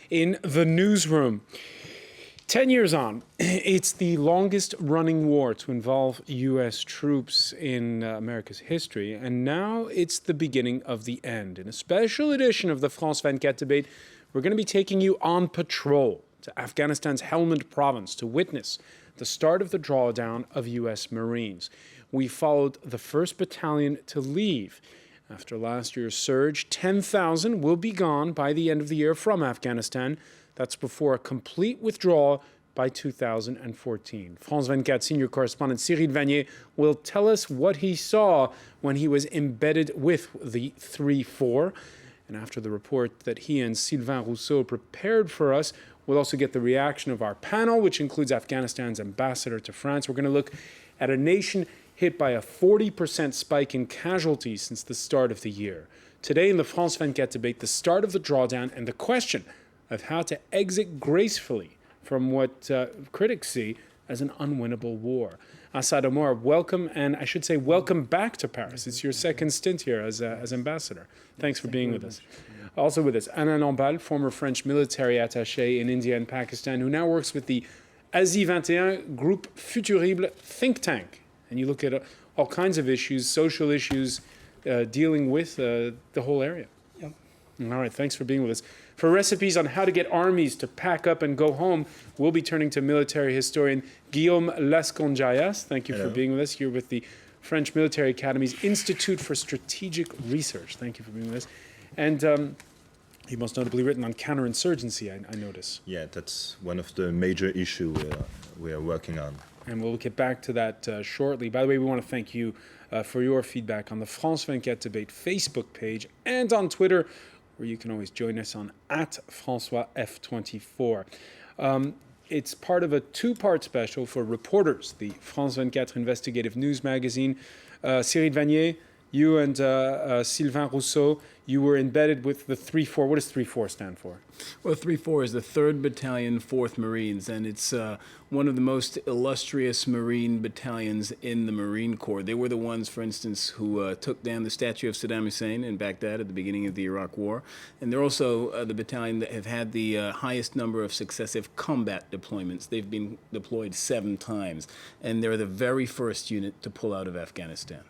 In the newsroom. 10 years on, it's the longest running war to involve U.S. troops in America's history, and now it's the beginning of the end. In a special edition of the France 24 debate, we're going to be taking you on patrol to Afghanistan's Helmand province to witness the start of the drawdown of U.S. Marines. We followed the 1st Battalion to leave. After last year's surge, 10,000 will be gone by the end of the year from Afghanistan. That's before a complete withdrawal by 2014. France 24 senior correspondent Cyril Vanier will tell us what he saw when he was embedded with the 3-4. And after the report that he and Sylvain Rousseau prepared for us, we'll also get the reaction of our panel, which includes Afghanistan's ambassador to France. We're going to look at a nation hit by a 40% spike in casualties since the start of the year. Today in the France 24 debate, the start of the drawdown and the question of how to exit gracefully from what critics see as an unwinnable war. Assad Omar, welcome, and I should say welcome back to Paris. It's your second stint here as ambassador. Thanks for being with us. Also with us, Alain Lamballe, former French military attaché in India and Pakistan, who now works with the Asie 21 Groupe Futurible think tank. And you look at all kinds of issues, social issues, dealing with the whole area. Yep. All right, thanks for being with us. For recipes on how to get armies to pack up and go home, we'll be turning to military historian Guillaume Lasconjayas. Thank you for being with us. You're with the French Military Academy's Institute for Strategic Research. Thank you for being with us. And he most notably written on counterinsurgency, I notice. Yeah, that's one of the major issues we are working on. And we'll get back to that shortly. By the way, we want to thank you for your feedback on the France 24 debate Facebook page and on Twitter, where you can always join us on @FrancoisF24. It's part of a two-part special for reporters, the France 24 investigative news magazine. Cyril Vanier, you and Sylvain Rousseau, you were embedded with the 3-4. What does 3-4 stand for? Well, 3-4 is the 3rd Battalion, 4th Marines, and it's one of the most illustrious Marine battalions in the Marine Corps. They were the ones, for instance, who took down the statue of Saddam Hussein in Baghdad at the beginning of the Iraq War. And they're also the battalion that have had the highest number of successive combat deployments. They've been deployed 7 times, and they're the very first unit to pull out of Afghanistan.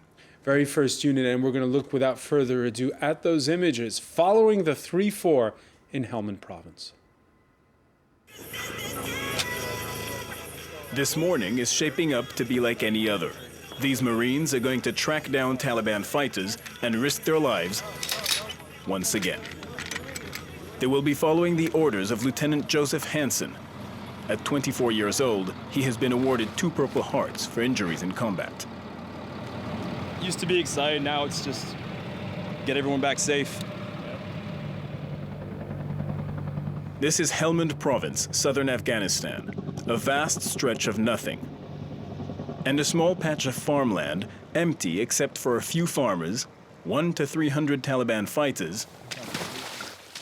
Very first unit, and we're going to look without further ado at those images following the 3-4 in Helmand province. This morning is shaping up to be like any other. These Marines are going to track down Taliban fighters and risk their lives once again. They will be following the orders of Lieutenant Joseph Hansen. At 24 years old, he has been awarded 2 Purple Hearts for injuries in combat. Used to be excited, now it's just get everyone back safe. This is Helmand Province, southern Afghanistan, a vast stretch of nothing. And a small patch of farmland, empty except for a few farmers, 100 to 300 Taliban fighters,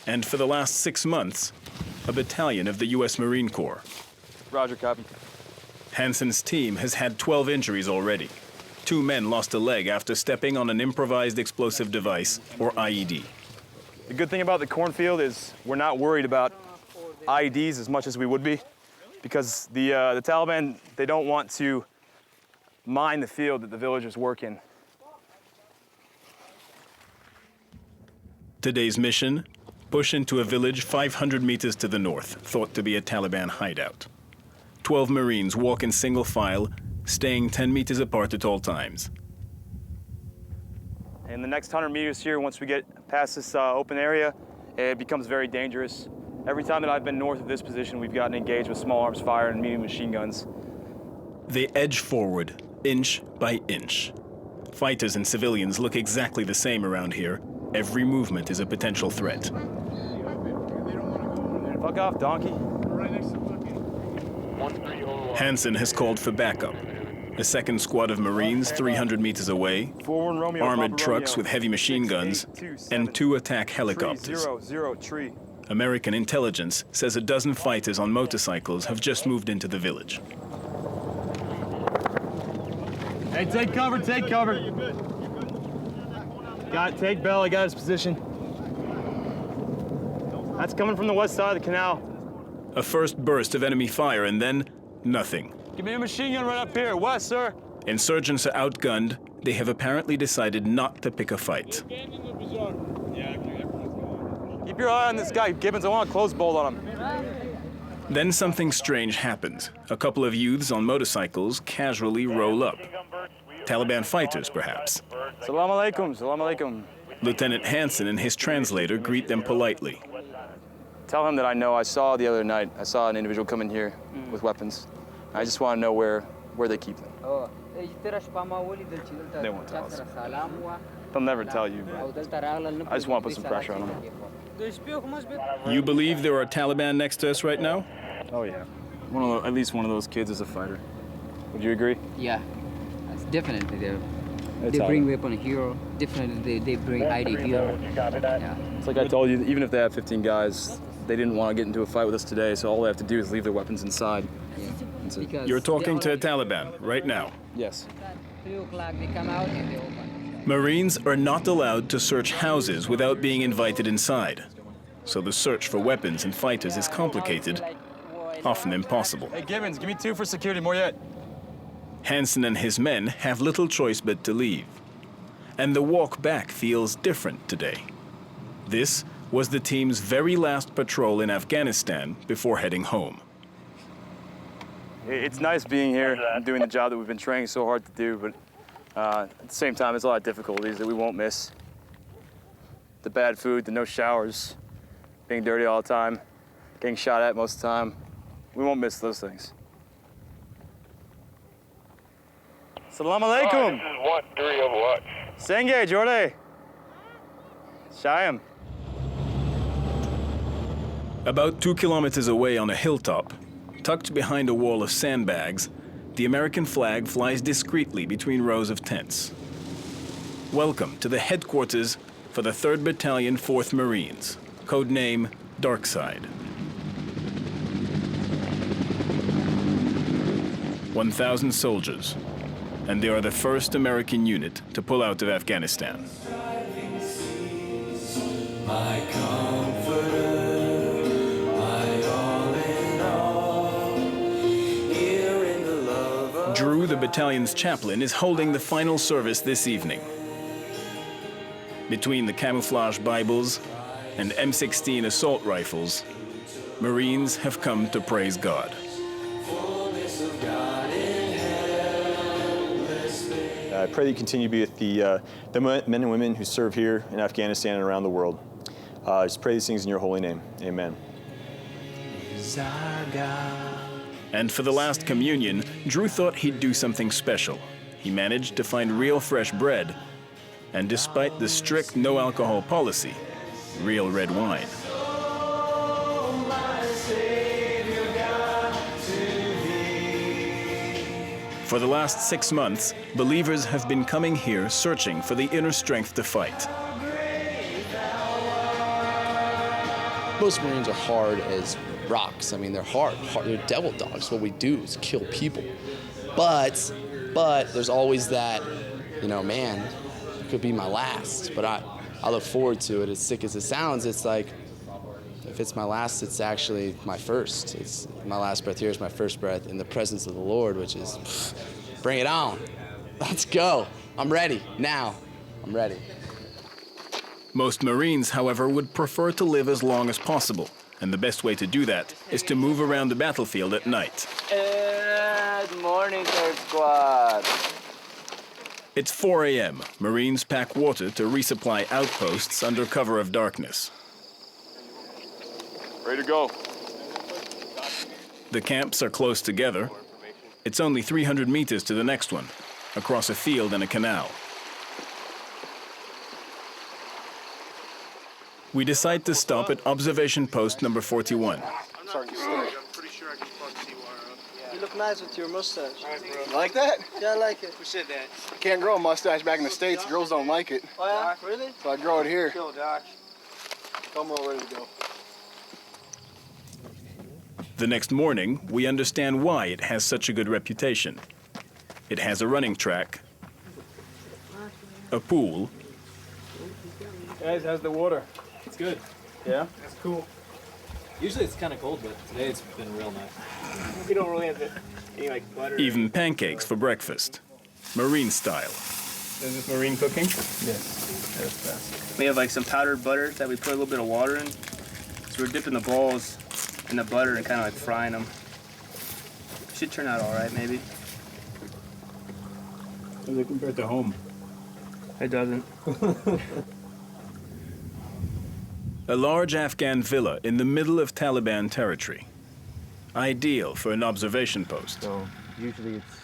and for the last 6 months, a battalion of the U.S. Marine Corps. Roger, copy. Hansen's team has had 12 injuries already. 2 men lost a leg after stepping on an improvised explosive device, or IED. The good thing about the cornfield is we're not worried about IEDs as much as we would be, because the Taliban, they don't want to mine the field that the villagers work in. Today's mission, push into a village 500 meters to the north, thought to be a Taliban hideout. 12 Marines walk in single file, staying 10 meters apart at all times. In the next 100 meters here, once we get past this open area, it becomes very dangerous. Every time that I've been north of this position, we've gotten engaged with small arms fire and medium machine guns. They edge forward, inch by inch. Fighters and civilians look exactly the same around here. Every movement is a potential threat. Fuck off, donkey. Hansen has called for backup. A second squad of Marines 300 meters away, armored trucks with heavy machine guns, and 2 attack helicopters. American intelligence says a dozen fighters on motorcycles have just moved into the village. Hey, take cover, take cover. Got it, take Bell, I got his position. That's coming from the west side of the canal. A first burst of enemy fire and then nothing. Give me a machine gun right up here, west, sir. Insurgents are outgunned. They have apparently decided not to pick a fight. Keep your eye on this guy, Gibbons. I want a close bolt on him. Then something strange happens. A couple of youths on motorcycles casually roll up. Taliban fighters, perhaps. Salam alaikum, salam alaikum. Lieutenant Hansen and his translator greet them politely. Tell him that I know I saw the other night, I saw an individual come in here with weapons. I just want to know where they keep them. They won't tell us. They'll never tell you, but I just want to put some pressure on them. You believe there are Taliban next to us right now? Oh yeah. At least one of those kids is a fighter. Would you agree? Yeah, that's definitely there. It's They how- bring weapon here. Definitely they bring ID here. Yeah. It's like I told you, even if they have 15 guys, they didn't want to get into a fight with us today, so all they have to do is leave their weapons inside. That's it. Because You're talking they to already- Taliban right now. Yes. 3 o'clock they come out and they open. Marines are not allowed to search houses without being invited inside. So the search for weapons and fighters is complicated, often impossible. Hey Gibbons, give me 2 for security, more yet. Hansen and his men have little choice but to leave. And the walk back feels different today. This was the team's very last patrol in Afghanistan before heading home. It's nice being here and doing the job that we've been training so hard to do, but at the same time, there's a lot of difficulties that we won't miss. The bad food, the no showers, being dirty all the time, getting shot at most of the time. We won't miss those things. Salam alaikum. This is what, 3 of what? Senge, Jordi. Shyam. About 2 kilometers away on a hilltop, tucked behind a wall of sandbags, the American flag flies discreetly between rows of tents. Welcome to the headquarters for the 3rd Battalion, 4th Marines, codename Darkside. 1,000 soldiers, and they are the first American unit to pull out of Afghanistan. Drew, the battalion's chaplain, is holding the final service this evening. Between the camouflage Bibles and M16 assault rifles, Marines have come to praise God. I pray that you continue to be with the men and women who serve here in Afghanistan and around the world. I just pray these things in your holy name. Amen. And for the last communion, Drew thought he'd do something special. He managed to find real fresh bread, and despite the strict no-alcohol policy, real red wine. For the last 6 months, believers have been coming here searching for the inner strength to fight. Most Marines are hard as rocks. I mean, they're hard. They're devil dogs. What we do is kill people. But there's always that, man, it could be my last. But I look forward to it. As sick as it sounds, it's like, if it's my last, it's actually my first. It's my last breath here is my first breath in the presence of the Lord, which is, bring it on. Let's go. I'm ready now. I'm ready. Most Marines, however, would prefer to live as long as possible, and the best way to do that is to move around the battlefield at night. Good morning, third squad. It's 4 a.m. Marines pack water to resupply outposts under cover of darkness. Ready to go. The camps are close together. It's only 300 meters to the next one, across a field and a canal. We decide to stop at observation post number 41. You look nice with your mustache. You like that? Yeah, I like it. Who said that? I can't grow a mustache back in the States. Girls don't like it. Oh, yeah? Really? So I grow it here. Cool, Doc. Come on, ready to go. The next morning, we understand why it has such a good reputation. It has a running track, a pool, Guys, how's the water? It's good. Yeah? That's cool. Usually it's kind of cold, but today it's been real nice. We don't really have any like butter. Even pancakes for breakfast, Marine style. Is this marine cooking? Yes, that's best. We have like some powdered butter that we put a little bit of water in. So we're dipping the balls in the butter and kind of like frying them. Should turn out all right, maybe. How does it compare to home? It doesn't. A large Afghan villa in the middle of Taliban territory. Ideal for an observation post. So usually it's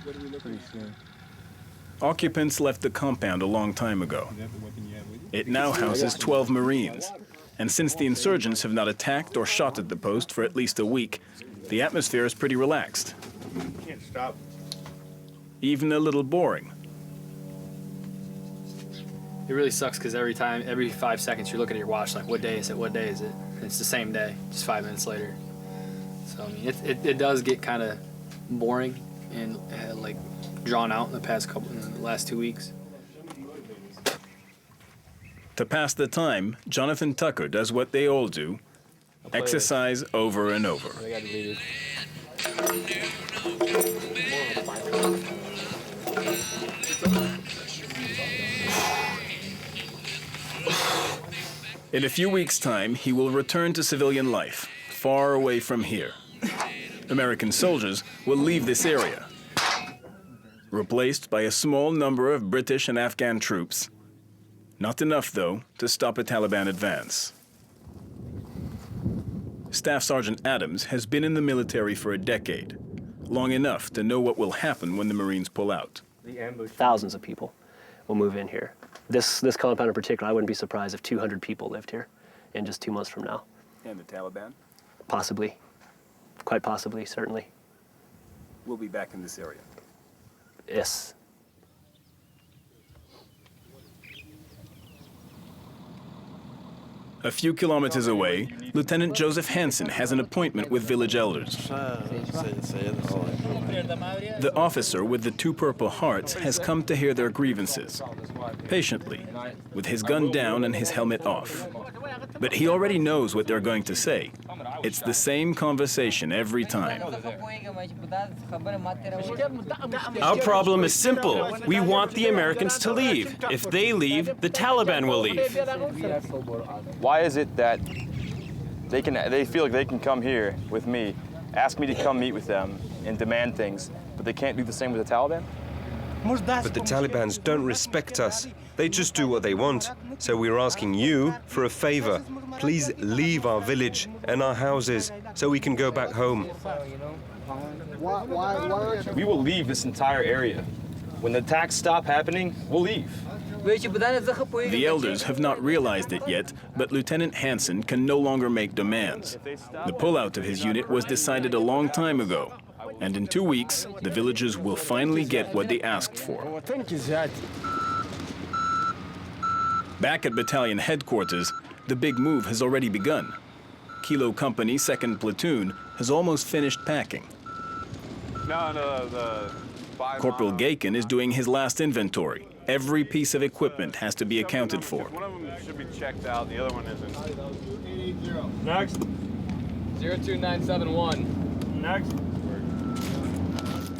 pretty soon. Occupants left the compound a long time ago. It now houses 12 Marines. And since the insurgents have not attacked or shot at the post for at least a week, the atmosphere is pretty relaxed. Can't stop. Even a little boring. It really sucks because every 5 seconds you're looking at your watch like, what day is it? What day is it? And it's the same day, just 5 minutes later. So I mean, it does get kind of boring and like drawn out in the last 2 weeks. To pass the time, Jonathan Tucker does what they all do, exercise over and over. I got to read it. In a few weeks' time, he will return to civilian life, far away from here. American soldiers will leave this area, replaced by a small number of British and Afghan troops. Not enough, though, to stop a Taliban advance. Staff Sergeant Adams has been in the military for a decade, long enough to know what will happen when the Marines pull out. Thousands of people will move in here. This compound in particular, I wouldn't be surprised if 200 people lived here in just 2 months from now. And the Taliban Possibly. Quite possibly, certainly. will be back in this area. Yes. A few kilometers away, Lieutenant Joseph Hansen has an appointment with village elders. The officer with the 2 Purple Hearts has come to hear their grievances, patiently, with his gun down and his helmet off. But he already knows what they're going to say. It's the same conversation every time. Our problem is simple. We want the Americans to leave. If they leave, the Taliban will leave. Why is it that they feel like they can come here with me, ask me to come meet with them, and demand things, but they can't do the same with the Taliban? But the Talibans don't respect us. They just do what they want. So we're asking you for a favor. Please leave our village and our houses so we can go back home. We will leave this entire area. When the attacks stop happening, we'll leave. The elders have not realized it yet, but Lieutenant Hansen can no longer make demands. The pullout of his unit was decided a long time ago, and in 2 weeks, the villagers will finally get what they asked for. Back at battalion headquarters, the big move has already begun. Kilo Company 2nd Platoon has almost finished packing. Corporal Gakin is doing his last inventory. Every piece of equipment has to be accounted for. One of them should be checked out, the other one isn't. Next. 02971. Next.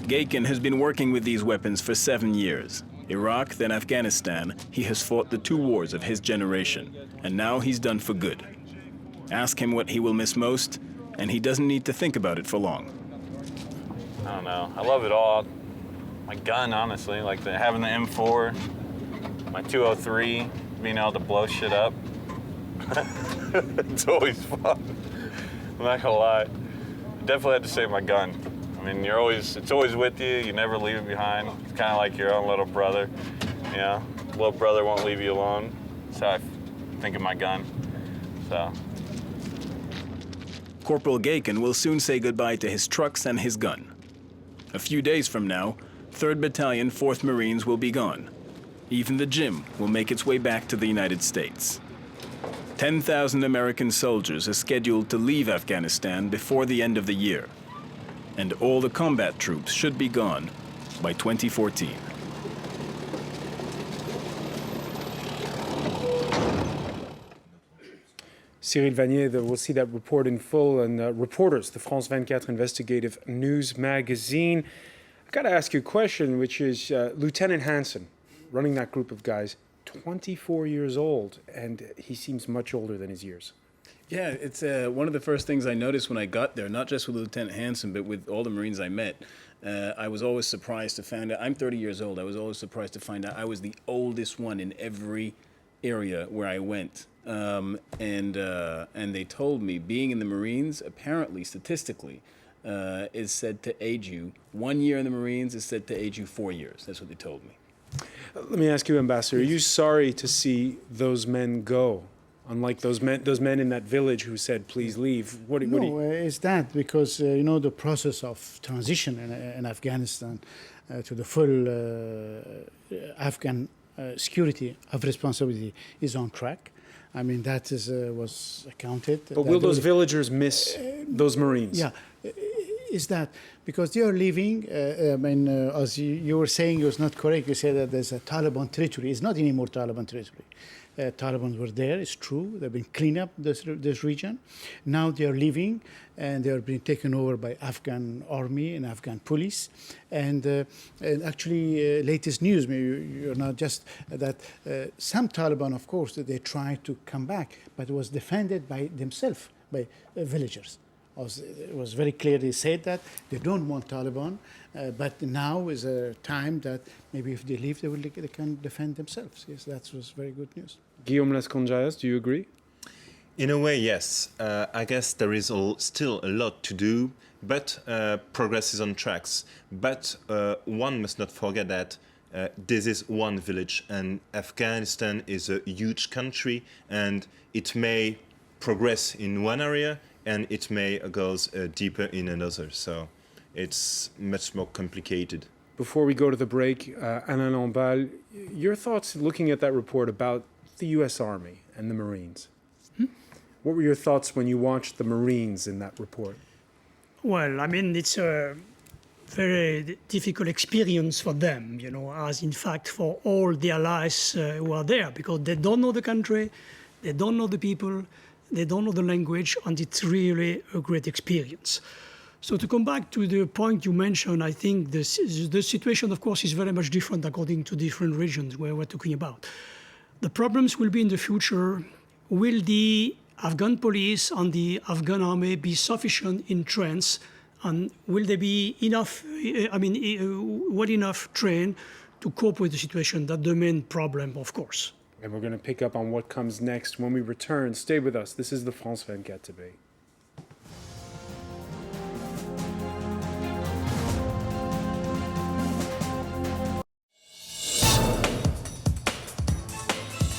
Gakin has been working with these weapons for 7 years. Iraq, then Afghanistan, he has fought the 2 wars of his generation, and now he's done for good. Ask him what he will miss most, and he doesn't need to think about it for long. I don't know. I love it all. My gun, honestly, like having the M4, my 203, being able to blow shit up. It's always fun. I'm not gonna lie. Definitely had to save my gun. I mean, it's always with you. You never leave it behind. It's kind of like your own little brother. You know, little brother won't leave you alone. That's how I think of my gun. So. Corporal Gakin will soon say goodbye to his trucks and his gun. A few days from now, 3rd Battalion, 4th Marines will be gone. Even the gym will make its way back to the United States. 10,000 American soldiers are scheduled to leave Afghanistan before the end of the year. And all the combat troops should be gone by 2014. Cyril Vanier, we'll see that report in full, and reporters, the France 24 investigative news magazine. I've got to ask you a question, which is Lieutenant Hansen, running that group of guys, 24 years old, and he seems much older than his years. Yeah, it's one of the first things I noticed when I got there, not just with Lieutenant Hansen, but with all the Marines I met. I was always surprised to find out, I'm 30 years old, I was always surprised to find out I was the oldest one in every area where I went. And they told me being in the Marines, apparently, statistically, is said to age you. 1 year in the Marines is said to age you 4 years. That's what they told me. Let me ask you, Ambassador, are you sorry to see those men go? Unlike those men in that village who said, please leave. It's that because, the process of transition in Afghanistan to the full Afghan security of responsibility is on track. I mean, that was accounted. But will those villagers miss those Marines? Yeah. Is that because they are leaving, as you were saying, it was not correct. You said that there's a Taliban territory. It's not anymore Taliban territory. Taliban were there, it's true. They've been cleaned up this region. Now they are leaving, and they are being taken over by Afghan army and Afghan police. And actually, latest news, maybe you're not just that some Taliban, of course, they tried to come back, but it was defended by themselves, by villagers. It was very clearly said that they don't want Taliban, but now is a time that maybe if they leave, they can defend themselves. Yes, that was very good news. Guillaume Lasconjaes, do you agree? In a way, yes. I guess there is still a lot to do, but progress is on tracks. But one must not forget that this is one village, and Afghanistan is a huge country, and it may progress in one area, and it may go deeper in another. So it's much more complicated. Before we go to the break, Alain Lamballe, your thoughts looking at that report about the U.S. Army and the Marines? What were your thoughts when you watched the Marines in that report? Well, I mean, it's a very difficult experience for them, as in fact for all the allies who are there, because they don't know the country, they don't know the people, they don't know the language, and it's really a great experience. So to come back to the point you mentioned, I think the situation, of course, is very much different according to different regions where we're talking about. The problems will be in the future. Will the Afghan police and the Afghan army be sufficient in trends, and will they be enough, well enough trained to cope with the situation? That's the main problem, of course. And we're going to pick up on what comes next when we return. Stay with us. This is the France 24 debate.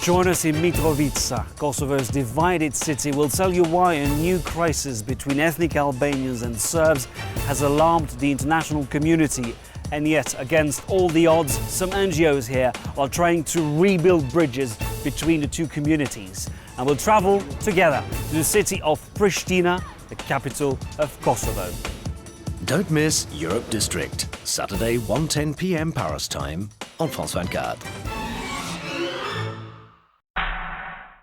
Join us in Mitrovica, Kosovo's divided city. We'll tell you why a new crisis between ethnic Albanians and Serbs has alarmed the international community. And yet, against all the odds, some NGOs here are trying to rebuild bridges between the two communities. And we'll travel together to the city of Pristina, the capital of Kosovo. Don't miss Europe District, Saturday 1:10 p.m. Paris time on France 24.